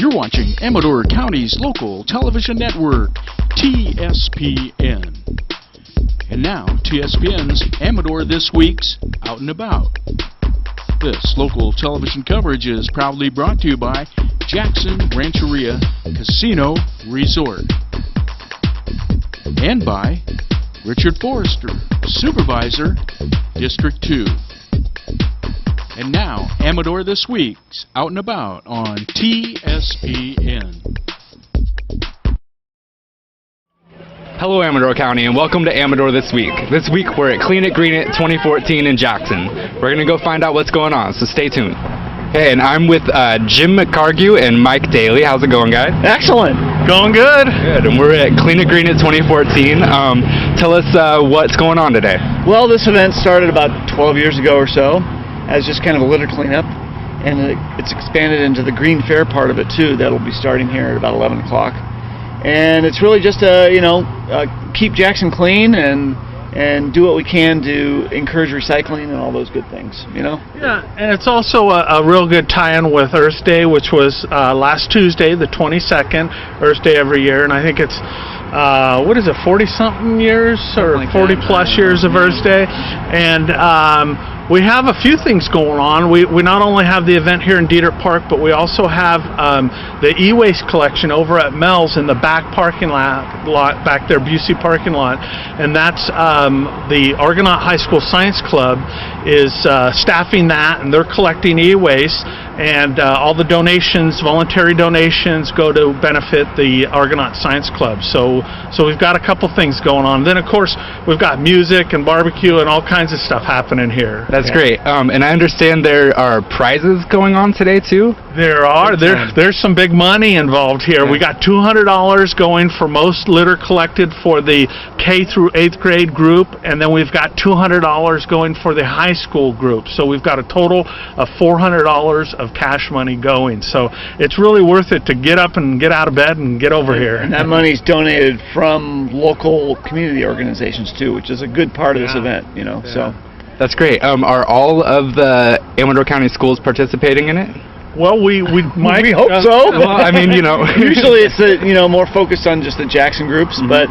You're watching Amador County's local television network, TSPN. And now, TSPN's Amador This Week's Out and About. This local television coverage is proudly brought to you by Jackson Rancheria Casino Resort. And by Richard Forrester, Supervisor, District 2. And now, Amador This Week's Out and About on TSPN. Hello Amador County and welcome to Amador This Week. This week we're at Clean It Green It 2014 in Jackson. We're going to go find out what's going on, so stay tuned. Hey, and I'm with Jim McCargue and Mike Daly. How's it going, guys? Excellent. Going good. Good, and we're at Clean It Green It 2014. Tell us what's going on today. Well, this event started about 12 years ago or so as just kind of a litter cleanup, and it's expanded into the Green Fair part of it too. That'll be starting here at about 11 o'clock. And it's really just keep Jackson clean and do what we can to encourage recycling and all those good things, Yeah, and it's also a real good tie-in with Earth Day, which was last Tuesday, the 22nd, Earth Day every year, and I think it's 40-something years or 40-plus years of Earth Day, and we have a few things going on. We not only have the event here in Diedert Park, but we also have the e-waste collection over at Mel's in the back parking lot back there, Busey parking lot, and that's the Argonaut High School Science Club is staffing that, and they're collecting e-waste, and all the donations, voluntary donations, go to benefit the Argonaut Science Club. So we've got a couple things going on. Then of course we've got music and barbecue and all kinds of stuff happening here. That's great. And I understand there are prizes going on today too? There are. There's some big money involved here. Yeah. We got $200 going for most litter collected for the K through 8th grade group, and then we've got $200 going for the high school group. So we've got a total of $400 of cash money going. So it's really worth it to get up and get out of bed and get over here. And that money's donated from local community organizations too, which is a good part of this event, so. That's great. Are all of the Amador County schools participating in it? Well, we might. We hope so. Well, I mean, Usually it's more focused on just the Jackson groups, but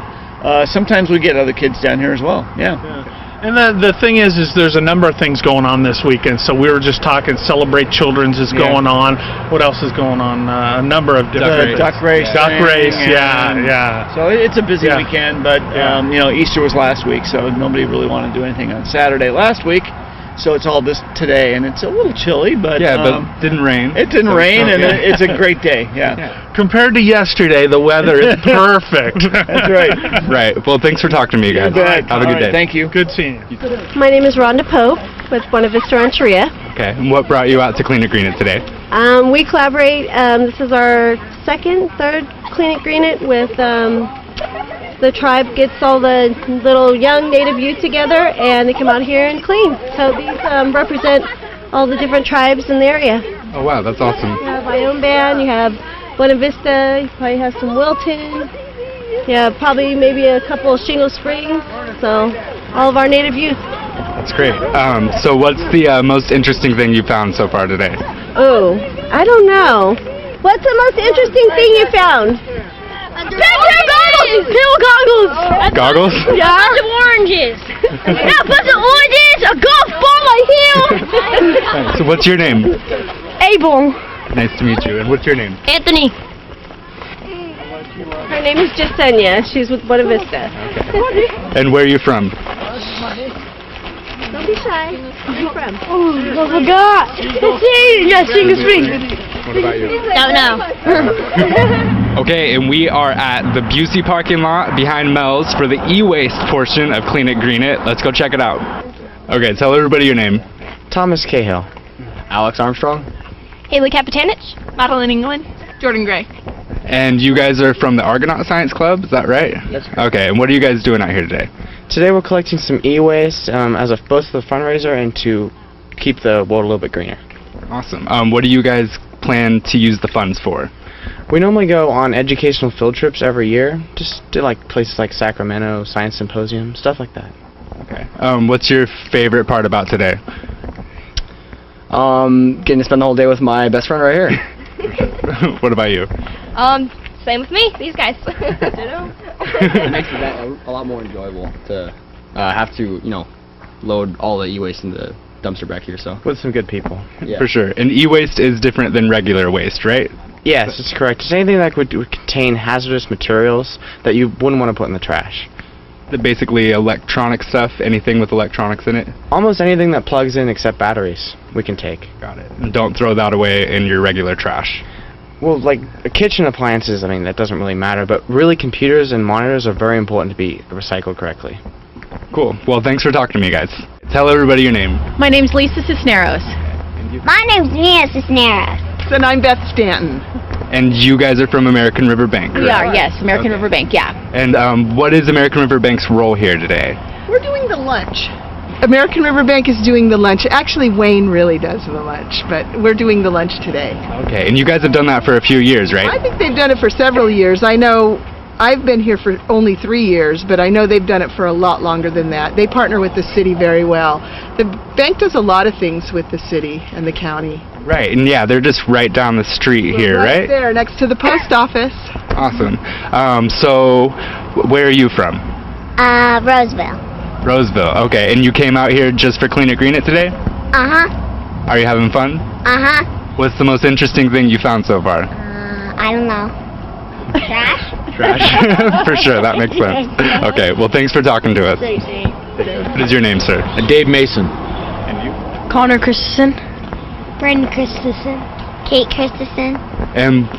sometimes we get other kids down here as well. Yeah. And the thing is there's a number of things going on this weekend. So we were just talking, Celebrate Children's is going on. What else is going on? A number of different Duck race. Duck race, yeah. So it's a busy weekend, but Easter was last week, so nobody really wanted to do anything on Saturday last week. So it's all this today, and it's a little chilly, but but didn't rain. It didn't rain, and it's a great day. Yeah. Compared to yesterday, the weather is perfect. That's right. Right. Well, thanks for talking to me, guys. Have a good day. Thank you. Good seeing you. My name is Rhonda Pope with Buena Vista Rancheria. Okay. And what brought you out to Clean It Green It today? We collaborate. This is our third Clean It Green It with the tribe gets all the little young native youth together, and they come out here and clean. So these represent all the different tribes in the area. Oh wow, that's awesome. You have my own band. You have Buena Vista. You probably have some Wilton. Yeah, probably maybe a couple of Shingle Springs. So all of our native youth. That's great. So what's the most interesting thing you found so far today? Oh, I don't know. What's the most interesting thing you found? Goggles! Goggles? Yeah. A bunch of oranges. Yeah, a bunch of oranges, a golf ball, a hill. So what's your name? Abel. Nice to meet you. And what's your name? Anthony. Her name is Jasenia. She's with Buena Vista. Okay. And where are you from? Don't be shy. Where are you from? Oh, I forgot. Yes, Shingle Springs. What about you? Don't know. Okay, and we are at the Busey parking lot behind Mel's for the e-waste portion of Clean It Green It. Let's go check it out. Okay, tell everybody your name. Thomas Cahill. Alex Armstrong. Haley Kapitanich. Madeline England. Jordan Gray. And you guys are from the Argonaut Science Club, is that right? That's correct. Okay, and what are you guys doing out here today? Today we're collecting some e-waste as both the fundraiser and to keep the world a little bit greener. Awesome. What do you guys plan to use the funds for? We normally go on educational field trips every year, just to places like Sacramento, Science Symposium, stuff like that. Okay. What's your favorite part about today? Getting to spend the whole day with my best friend right here. What about you? Same with me. These guys. It makes it a lot more enjoyable to have to, load all the e-waste in the dumpster back here. So With some good people. yeah. For sure. And e-waste is different than regular waste, right? Yes, it's correct. It's anything that would contain hazardous materials that you wouldn't want to put in the trash. Basically electronic stuff, anything with electronics in it. Almost anything that plugs in except batteries, we can take. Got it. And don't throw that away in your regular trash. Well, like kitchen appliances, I mean, that doesn't really matter, but really computers and monitors are very important to be recycled correctly. Cool. Well, thanks for talking to me, guys. Tell everybody your name. My name's Lisa Cisneros. My name's Mia Cisneros. And I'm Beth Stanton. And you guys are from American River Bank, We correct? are, yes, American River Bank, yeah. And what is American River Bank's role here today? We're doing the lunch. American River Bank is doing the lunch. Actually, Wayne really does the lunch, but we're doing the lunch today. Okay, and you guys have done that for a few years, right? I think they've done it for several years. I know I've been here for only 3 years, but I know they've done it for a lot longer than that. They partner with the city very well. The bank does a lot of things with the city and the county. Right, and yeah, they're just right down the street here, right? There, next to the post office. Awesome. So, where are you from? Roseville. Roseville. Okay, and you came out here just for Clean It Green It today? Uh-huh. Are you having fun? Uh-huh. What's the most interesting thing you found so far? I don't know. Trash? Trash. For sure, that makes sense. Okay, well, thanks for talking to us. What is your name, sir? Dave Mason. And you? Connor Christensen. Brendan Christensen. Kate Christensen. And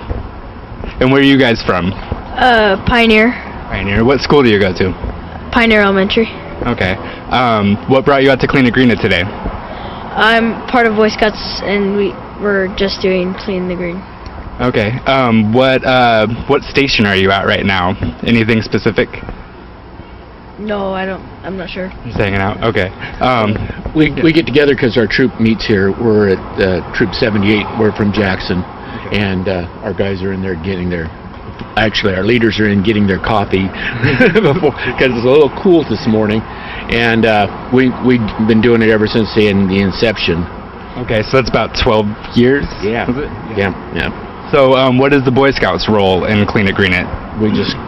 where are you guys from? Pioneer. Pioneer. What school do you go to? Pioneer Elementary. Okay. What brought you out to Clean It Green It today? I'm part of Boy Scouts, and we're just doing Clean the Green. Okay. What station are you at right now? Anything specific? No, I'm not sure. Just hanging out. Okay. We get together because our troop meets here. We're at Troop 78. We're from Jackson, and our guys are in there getting their. Actually, our leaders are in getting their coffee because it's a little cool this morning, and we've been doing it ever since the inception. Okay, so that's about 12 years. Yeah. Was it? Yeah. So, what is the Boy Scouts' role in Clean It Green It?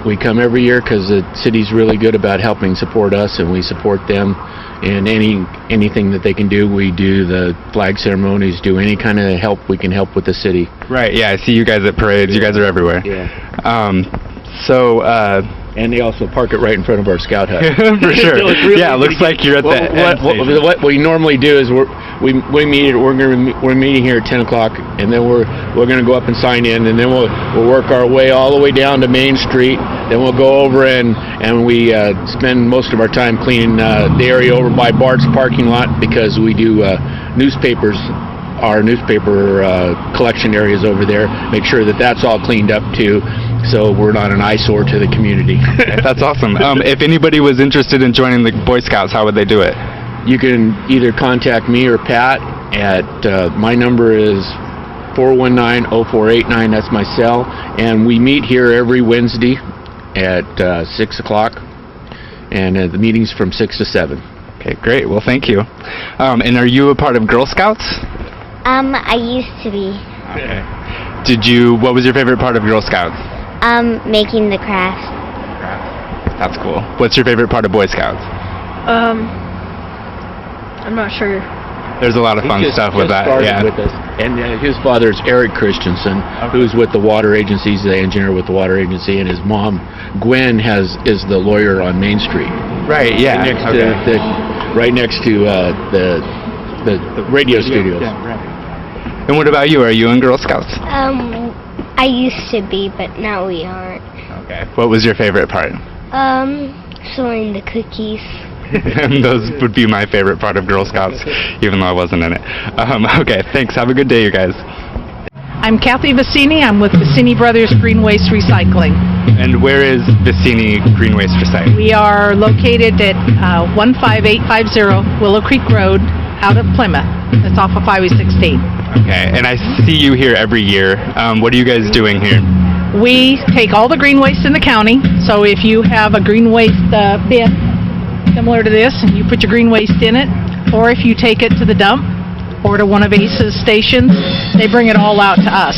We come every year because the city's really good about helping support us, and we support them. And anything that they can do, we do the flag ceremonies, do any kind of help we can help with the city. Right. Yeah, I see you guys at parades. You guys are everywhere. Yeah. And they also park it right in front of our scout hut. For sure. Yeah, it looks like you're at the end station. What we normally do is we meet. We're meeting here at 10 o'clock, and then we're going to go up and sign in, and then we'll work our way all the way down to Main Street. Then we'll go over and we spend most of our time cleaning the area over by Bart's parking lot because we do newspapers. Our newspaper collection areas over there, make sure that that's all cleaned up too, so we're not an eyesore to the community. That's awesome. If anybody was interested in joining the Boy Scouts, how would they do it? You can either contact me or Pat at my number is 419-0489. That's my cell, and we meet here every Wednesday at 6 o'clock, and the meeting's from 6 to 7. Okay, great. Well, thank you. And are you a part of Girl Scouts? I used to be. Okay. What was your favorite part of Girl Scouts? Making the crafts. That's cool. What's your favorite part of Boy Scouts? I'm not sure. There's a lot of fun stuff with that. Yeah. With us. And his father is Eric Christensen, who's with the water agency. He's the engineer with the water agency, and his mom, Gwen, is the lawyer on Main Street. Right. Yeah. Right next to the radio studios. Yeah, right. And what about you? Are you in Girl Scouts? I used to be, but now we aren't. Okay. What was your favorite part? Sewing the cookies. And those would be my favorite part of Girl Scouts, even though I wasn't in it. Okay, thanks. Have a good day, you guys. I'm Kathy Vicini. I'm with Vicini Brothers Green Waste Recycling. And where is Vicini Green Waste Recycling? We are located at 15850 Willow Creek Road out of Plymouth. It's off of Highway 16. Okay, and I see you here every year. What are you guys doing here? We take all the green waste in the county. So if you have a green waste bin similar to this, you put your green waste in it, or if you take it to the dump or to one of ACE's stations, they bring it all out to us.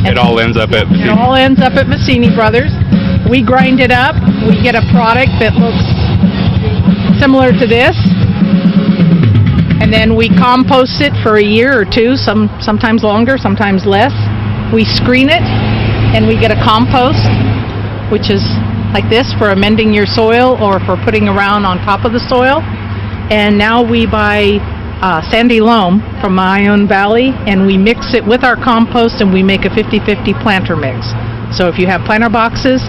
It all ends up at It all ends up at Massini Brothers. We grind it up. We get a product that looks similar to this. And then we compost it for a year or two, sometimes longer, sometimes less. We screen it, and we get a compost, which is like this for amending your soil or for putting around on top of the soil. And now we buy sandy loam from Ione Valley, and we mix it with our compost, and we make a 50-50 planter mix. So if you have planter boxes,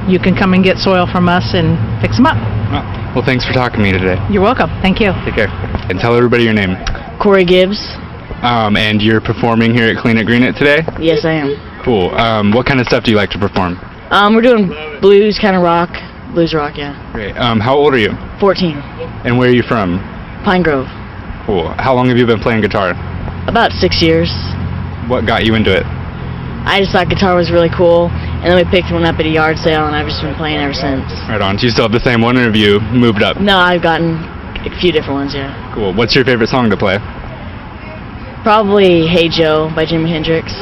you can come and get soil from us and fix them up. Well, thanks for talking to me today. You're welcome. Thank you. Take care. And tell everybody your name. Corey Gibbs. And you're performing here at Clean It Green It today? Yes, I am. Cool. What kind of stuff do you like to perform? We're doing blues, kind of rock. Blues rock, yeah. Great. How old are you? 14. And where are you from? Pine Grove. Cool. How long have you been playing guitar? About 6 years. What got you into it? I just thought guitar was really cool, and then we picked one up at a yard sale, and I've just been playing ever since. Right on. Do you still have the same one, or have you moved up? No, I've gotten a few different ones, yeah. Cool. What's your favorite song to play? Probably Hey Joe by Jimi Hendrix.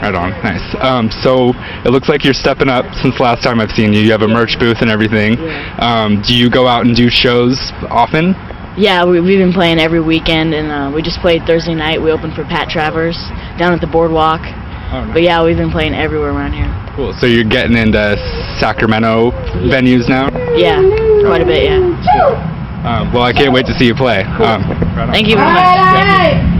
Right on. Nice. So it looks like you're stepping up since last time I've seen you. You have a merch booth and everything. Yeah. Do you go out and do shows often? Yeah, we've been playing every weekend, and we just played Thursday night. We opened for Pat Travers down at the Boardwalk. Oh, nice. But yeah, we've been playing everywhere around here. Cool. So you're getting into Sacramento venues now? Yeah, quite a bit, yeah. Well, I can't wait to see you play. Right on. Thank you very much.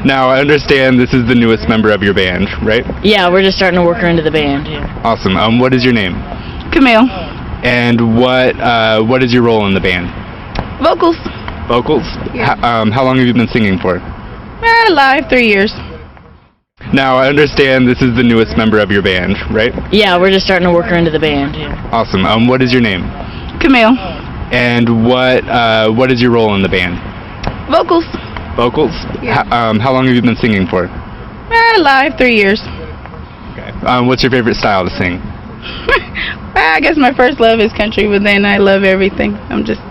Now, I understand this is the newest member of your band, right? Yeah, we're just starting to work her into the band. Yeah. Awesome. What is your name? Camille. And what is your role in the band? Vocals. Vocals? Yeah. How long have you been singing for? Live 3 years. Now, I understand this is the newest member of your band, right? Yeah, we're just starting to work her into the band. Yeah. Awesome. What is your name? Camille. And what is your role in the band? Vocals. Vocals? Yeah. How long have you been singing for? Live 3 years. Okay. What's your favorite style to sing? I guess my first love is country, but then I love everything. I'm just,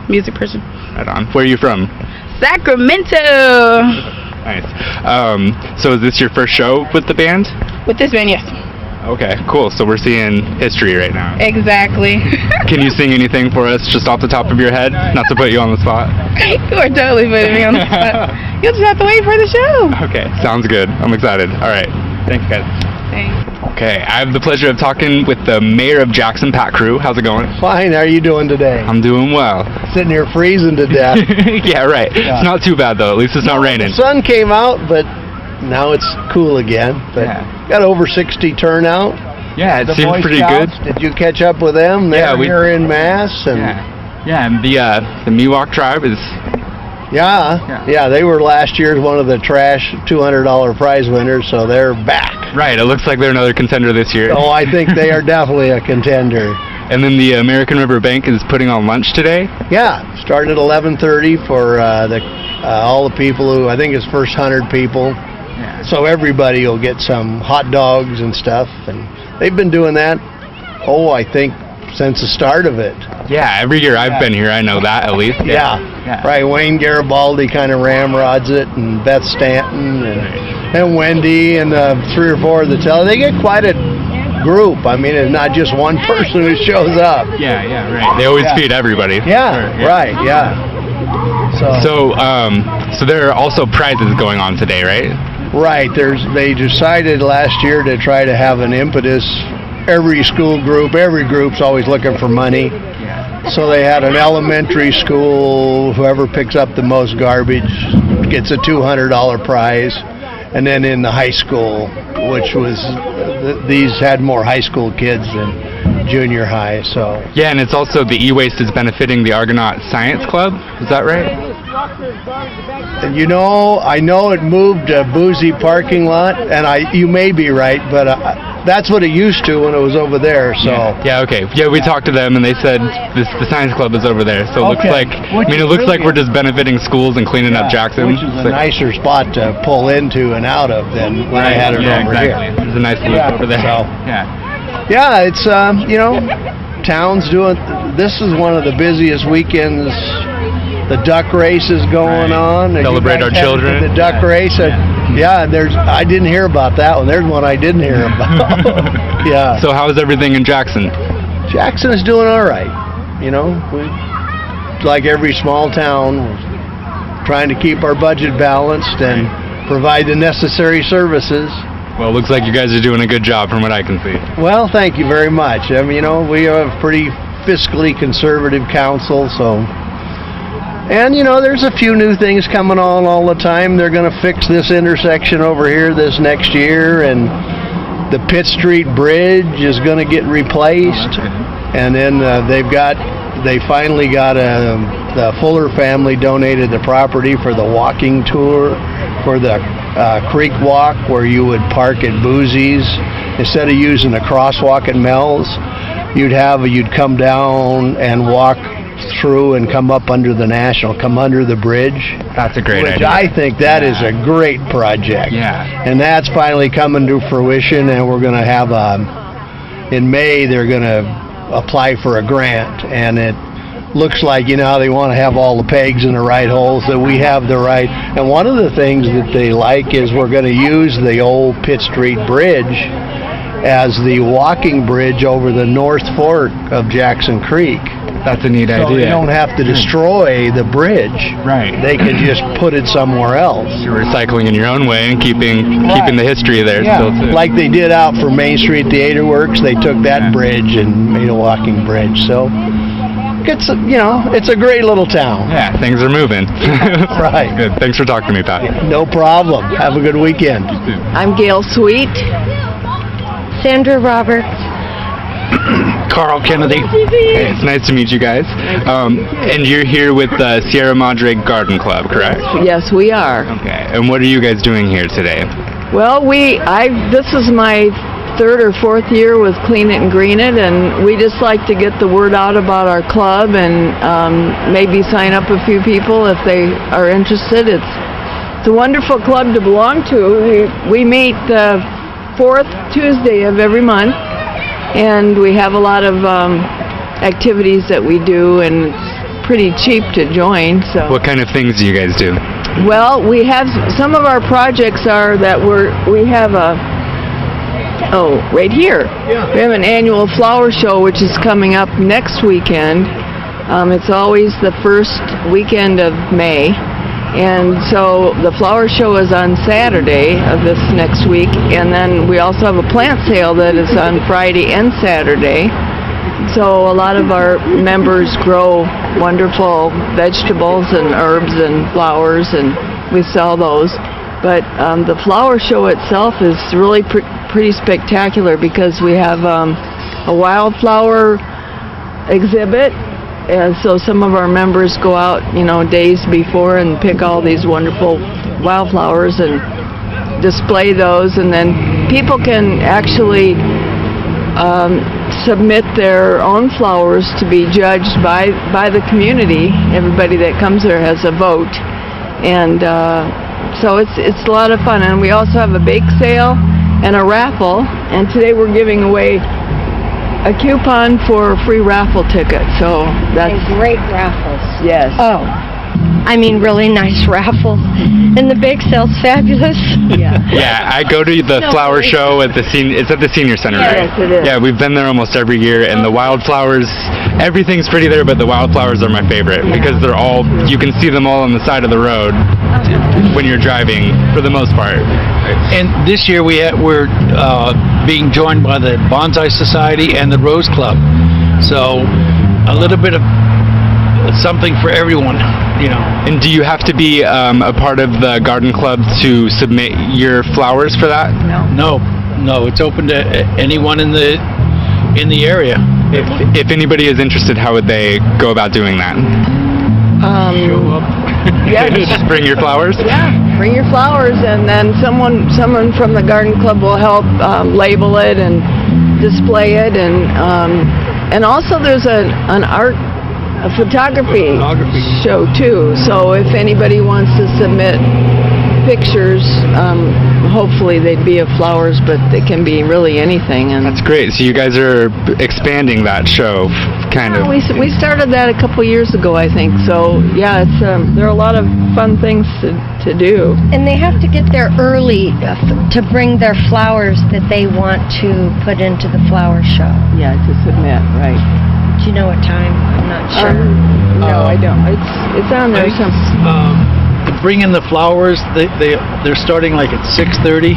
music person. Right on. Where are you from? Sacramento. Nice. So is this your first show with the band? With this band, yes. Okay, cool. So we're seeing history right now. Exactly. Can you sing anything for us just off the top of your head? Not to put you on the spot. You are totally putting me on the spot. You'll just have to wait for the show. Okay, sounds good. I'm excited. All right. Thanks, guys. Thanks. Okay, I have the pleasure of talking with the mayor of Jackson, Pat Crew. How's it going? Fine. How are you doing today? I'm doing well. Sitting here freezing to death. Yeah, right. Yeah. It's not too bad, though. At least it's not raining. The sun came out, but now it's cool again. But got over 60 turnout. Yeah, it the seemed Boy pretty Scouts, good. Did you catch up with them? They're here in mass. And yeah, and the Miwok tribe is... Yeah, they were last year's one of the trash $200 prize winners, so they're back. Right, it looks like they're another contender this year. Oh, I think they are definitely a contender. And then the American River Bank is putting on lunch today? Yeah, starting at 11:30 for all the people who, I think it's first 100 people. Yeah. So everybody will get some hot dogs and stuff, and they've been doing that, I think, since the start of it. Yeah, every year I've been here, I know that at least. Yeah. Right. Wayne Garibaldi kind of ramrods it, and Beth Stanton, and Wendy, and 3 or 4 of the they get quite a group. I mean, it's not just one person who shows up. Yeah, right. They always feed everybody. Yeah, right, yeah. So there are also prizes going on today, right? Right. They decided last year to try to have an impetus. Every school group, every group's always looking for money. So they had an elementary school, whoever picks up the most garbage gets a $200 prize. And then in the high school, which was, these had more high school kids than junior high, so. Yeah, and it's also the e-waste is benefiting the Argonaut Science Club, is that right? You know, I know it moved a boozy parking lot, and you may be right, but that's what it used to when it was over there, so. Yeah, okay. Yeah, we talked to them, and they said the science club is over there, so it looks like, it looks like we're just benefiting schools and cleaning up Jackson. Which is a nicer spot to pull into and out of than when I had it over here. There's a nice loop over there. So. Yeah, it's, town's doing, this is one of the busiest weekends. The duck race is going on. Celebrate our children. The duck race. Yeah, I didn't hear about that one. There's one I didn't hear about. Yeah. So how is everything in Jackson? Jackson is doing all right. You know, like every small town, we're trying to keep our budget balanced and provide the necessary services. Well, it looks like you guys are doing a good job from what I can see. Well, thank you very much. I mean, you know, we have a pretty fiscally conservative council, so... And, you know, there's a few new things coming on all the time. They're going to fix this intersection over here this next year, and the Pitt Street Bridge is going to get replaced. And then they finally got the Fuller family donated the property for the walking tour for the creek walk, where you would park at Boosie's instead of using the crosswalk at Mel's. You'd come down and walk through and come up under the bridge. That's a great idea. idea. I think that is a great project. Yeah. And that's finally coming to fruition, and we're going to have in May they're going to apply for a grant, and it looks like, you know, how they want to have all the pegs in the right holes, that we have the right. And one of the things that they like is we're going to use the old Pitt Street Bridge as the walking bridge over the North Fork of Jackson Creek. That's a neat idea. So they don't have to destroy the bridge. Right. They can just put it somewhere else. You're recycling in your own way and keeping the history there still too. Like they did out for Main Street Theater Works. They took that bridge and made a walking bridge. So it's, you know, it's a great little town. Yeah, things are moving. Right. Good. Thanks for talking to me, Pat. No problem. Have a good weekend. I'm Gail Sweet. Sandra Roberts. Carl Kennedy. Hey, it's nice to meet you guys. And you're here with the Sierra Madre Garden Club, correct? Yes, we are. Okay. And what are you guys doing here today? Well, this is my third or fourth year with Clean It and Green It, and we just like to get the word out about our club and maybe sign up a few people if they are interested. It's a wonderful club to belong to. We meet the fourth Tuesday of every month, and we have a lot of activities that we do, and it's pretty cheap to join. So what kind of things do you guys do? Well, we have some of our projects are that we have right here. We have an annual flower show which is coming up next weekend. It's always the first weekend of May. And so the flower show is on Saturday of this next week, and then we also have a plant sale that is on Friday and Saturday. So a lot of our members grow wonderful vegetables and herbs and flowers, and we sell those. But the flower show itself is really pretty spectacular because we have a wildflower exhibit. And so some of our members go out, you know, days before and pick all these wonderful wildflowers and display those. And then people can actually submit their own flowers to be judged by the community. Everybody that comes there has a vote. And so it's a lot of fun. And we also have a bake sale and a raffle. And today we're giving away a coupon for a free raffle ticket, so that's... And great raffles. Yes. Oh, I mean really nice raffle. And the bake sale's fabulous. Yeah. Yeah, I go to the flower show at it's at the senior center, right? Yes, it is. Yeah, we've been there almost every year, and the wildflowers, everything's pretty there, but the wildflowers are my favorite because they're all, you can see them all on the side of the road when you're driving, for the most part. And this year we're being joined by the Bonsai Society and the Rose Club. So a little bit of something for everyone, you know. And do you have to be a part of the garden club to submit your flowers for that? No, it's open to anyone in the area. If anybody is interested, how would they go about doing that? Show up. Yeah. Just bring your flowers? Yeah, bring your flowers, and then someone from the garden club will help label it and display it, and also there's a photography show too. So if anybody wants to submit pictures, hopefully they'd be of flowers, but they can be really anything. And that's great. So you guys are expanding that show. kind of. We started that a couple years ago, I think. So yeah, it's there are a lot of fun things to do. And they have to get there early to bring their flowers that they want to put into the flower show. Yeah, to submit, right. Do you know what time? I'm not sure. No, I don't. It's on there. To bring in the flowers, they're starting like at 6:30,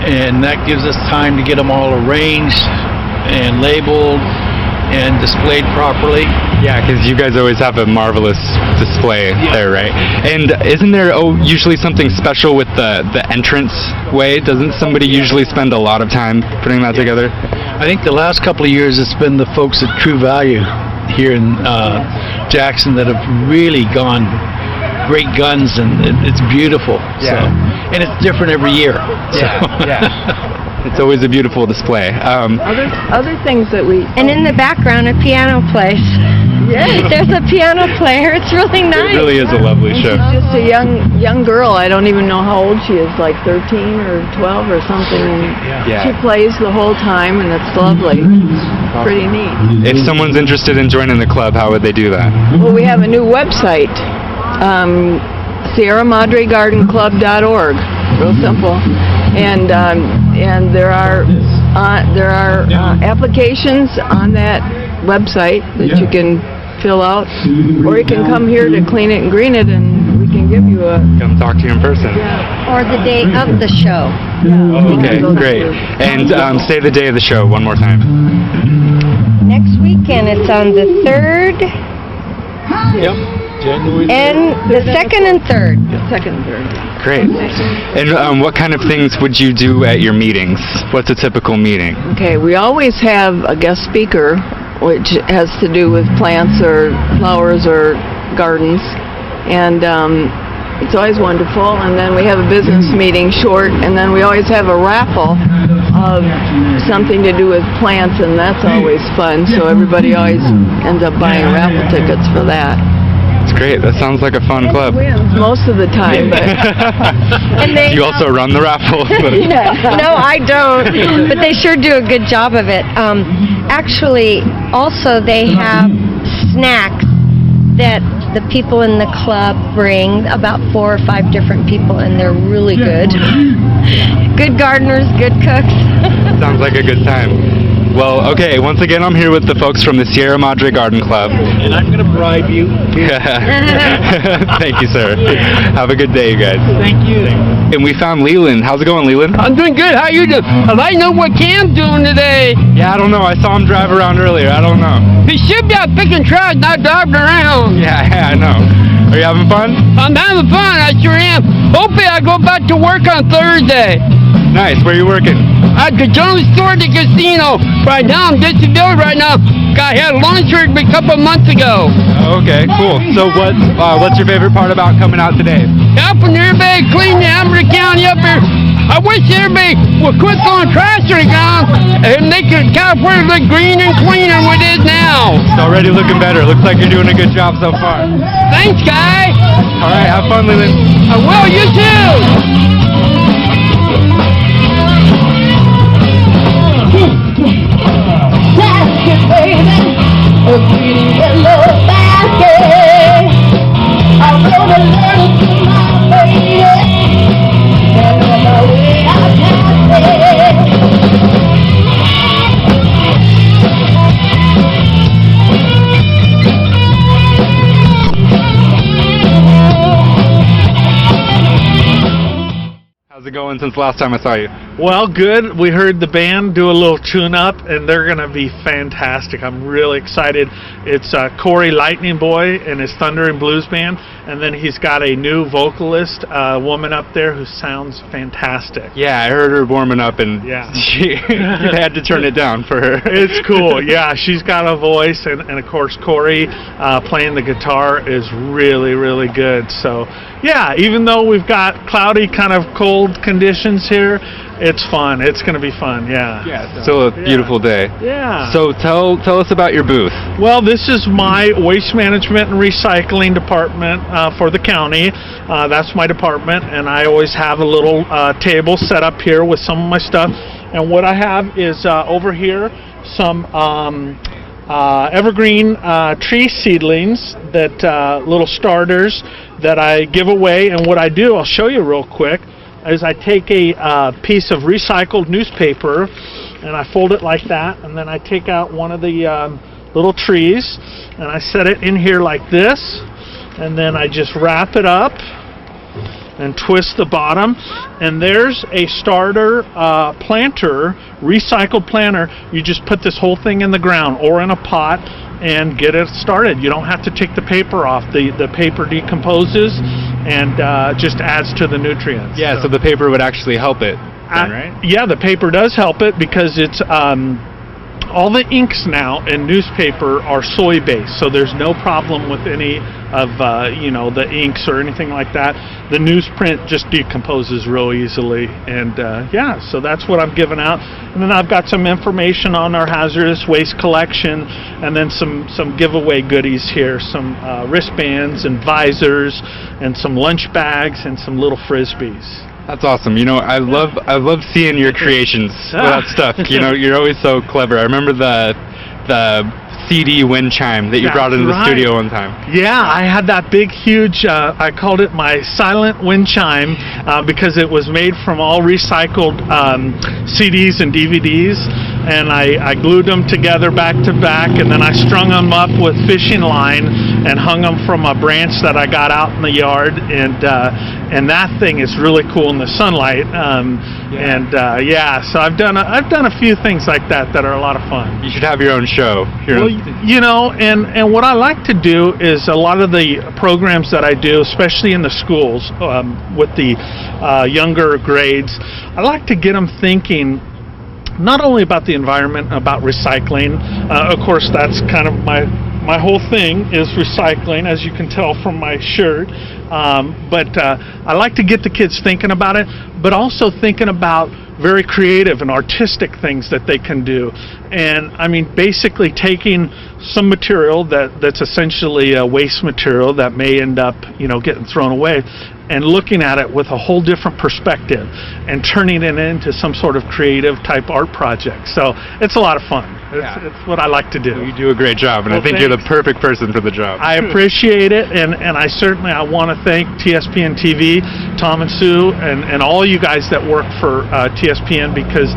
and that gives us time to get them all arranged and labeled and displayed properly. Yeah, because you guys always have a marvelous display there, right? And isn't there usually something special with the entrance way? Doesn't somebody usually spend a lot of time putting that together? I think the last couple of years it's been the folks at True Value here in Jackson that have really gone great guns, and it's beautiful. Yeah. So, and it's different every year. It's always a beautiful display. Other things that we... And in the background, a piano plays. Yeah. There's a piano player. It's really nice. It really is a lovely show. She's just a young girl. I don't even know how old she is, like 13 or 12 or something. And Yeah. she plays the whole time, and it's lovely. Pretty neat. If someone's interested in joining the club, how would they do that? Well, we have a new website, SierraMadreGardenClub.org. Real simple. And there are applications on that website that you can fill out, or you can come here to Clean It and Green It, and we can give you a... Come talk to you in person. Or the day of the show. Okay, great. And say the day of the show one more time. Next weekend, it's on the 3rd. Yep. January. And the 2nd and 3rd. Second and third. Great. And what kind of things would you do at your meetings? What's a typical meeting? Okay, we always have a guest speaker, which has to do with plants or flowers or gardens, and it's always wonderful. And then we have a business meeting short, and then we always have a raffle of something to do with plants, and that's always fun. So everybody always ends up buying raffle tickets for that. It's great. That sounds like a fun club. Most of the time, but And they You also run the raffle. No, I don't. But they sure do a good job of it. Actually, also they have snacks that the people in the club bring, about 4 or 5 different people, and they're really good. Good gardeners, good cooks. Sounds like a good time. Well, okay, once again, I'm here with the folks from the Sierra Madre Garden Club. And I'm going to bribe you. Thank you, sir. Have a good day, you guys. Thank you. And we found Leland. How's it going, Leland? I'm doing good. How you doing? I'd like to know what Cam's doing today. Yeah, I don't know. I saw him drive around earlier. I don't know. He should be out picking trash, not driving around. Yeah, I know. Are you having fun? I'm having fun. I sure am. Hopefully I go back to work on Thursday. Nice. Where are you working? At the general store at the casino. Right now, I'm disability right now. I had lung surgery a couple of months ago. Okay, cool. So what's your favorite part about coming out today? Helping everybody clean the Amber County up here. I wish everybody would quit throwing trash to the ground and make California look green and cleaner than it is now. It's already looking better. Looks like you're doing a good job so far. Thanks, guy. All right, have fun, Leland. I will. You too. Basket, baby, a pretty yellow basket. I'm gonna learn it to my baby, and on my way I'll pass it. How's it going since last time I saw you? Well, good. We heard the band do a little tune-up, and they're going to be fantastic. I'm really excited. It's Corey Lightning Boy and his Thunder and Blues Band, and then he's got a new vocalist, woman up there who sounds fantastic. Yeah, I heard her warming up, and Yeah. she had to turn it down for her. It's cool. Yeah, she's got a voice, and of course Corey playing the guitar is really, really good. So, yeah, even though we've got cloudy, kind of cold conditions here, it's fun. It's going to be fun. Yeah. Yeah, still a beautiful day. Yeah. So tell us about your booth. Well, this is my waste management and recycling department for the county. That's my department, and I always have a little table set up here with some of my stuff. And what I have is over here some evergreen tree seedlings, that little starters that I give away. And what I do, I'll show you real quick, is I take a piece of recycled newspaper and I fold it like that, and then I take out one of the little trees and I set it in here like this, and then I just wrap it up and twist the bottom, and there's a starter planter, recycled planter. You just put this whole thing in the ground or in a pot and get it started. You don't have to take the paper off. The paper decomposes and just adds to the nutrients. Yeah, so the paper would actually help it, then, right? Yeah, the paper does help it because it's all the inks now in newspaper are soy-based, so there's no problem with any of the inks or anything like that. The newsprint just decomposes real easily, and yeah, so that's what I'm giving out. And then I've got some information on our hazardous waste collection, and then some giveaway goodies here, some wristbands and visors, and some lunch bags and some little frisbees. That's awesome. You know, I love seeing your creations with that stuff. You know, you're always so clever. I remember the CD wind chime that you brought into the studio one time. Yeah, I had that big, huge, I called it my silent wind chime because it was made from all recycled CDs and DVDs, and I glued them together back to back, and then I strung them up with fishing line and hung them from a branch that I got out in the yard, and that thing is really cool in the sunlight. Yeah, so I've done a few things like that are a lot of fun. You should have your own show. Well, you know, and what I like to do is a lot of the programs that I do, especially in the schools with the younger grades, I like to get them thinking not only about the environment, about recycling. Of course, that's kind of my whole thing is recycling, as you can tell from my shirt. But I like to get the kids thinking about it, but also thinking about very creative and artistic things that they can do. And I mean, basically taking some material that's essentially a waste material that may end up, getting thrown away, and looking at it with a whole different perspective and turning it into some sort of creative type art project. So it's a lot of fun. It's what I like to do. You do a great job, and I think you're the perfect person for the job. I appreciate it, and I want to thank TSPN TV, Tom and Sue, and all you guys that work for TSPN, because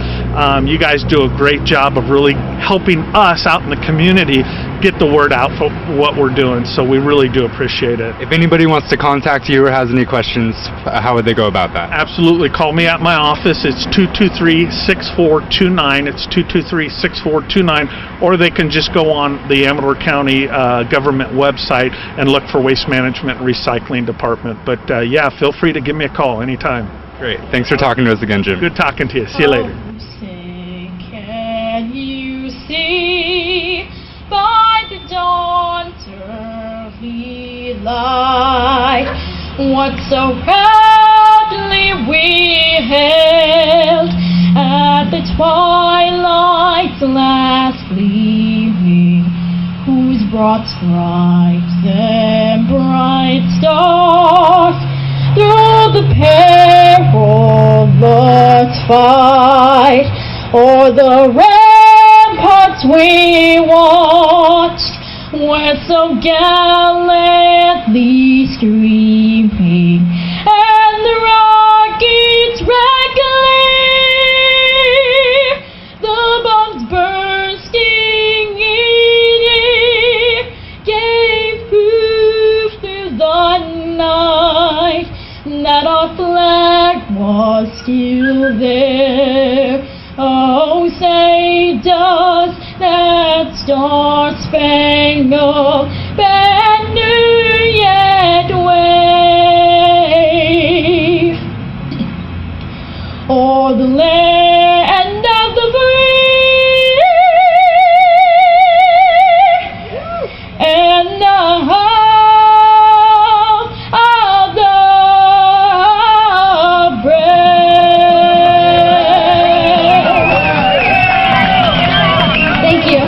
you guys do a great job of really helping us out in the community get the word out for what we're doing, so we really do appreciate it. If anybody wants to contact you or has any questions, how would they go about that? Absolutely. Call me at my office. It's 223-6429. It's 223-6429. Or they can just go on the Amador County government website and look for Waste Management and Recycling Department. But yeah, feel free to give me a call anytime. Great. Thanks for talking to us again, Jim. Good talking to you. See you later. Can you see by the dawn's early light what so proudly we hailed at the twilight's last gleaming, whose broad stripes and bright stars through the perilous fight o'er the ramparts we watched, were so gallantly streaming, and the rockets red glare, the bombs bursting in air, gave proof through the night that our flag was still there. Oh, say does that star-spangled banner yet wave o'er the land of the free and the home of the brave? Thank you.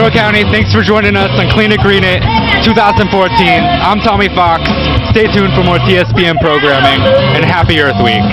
Amador County, thanks for joining us on Clean It, Green It 2014. I'm Tommy Fox. Stay tuned for more TSPN programming, and happy Earth Week.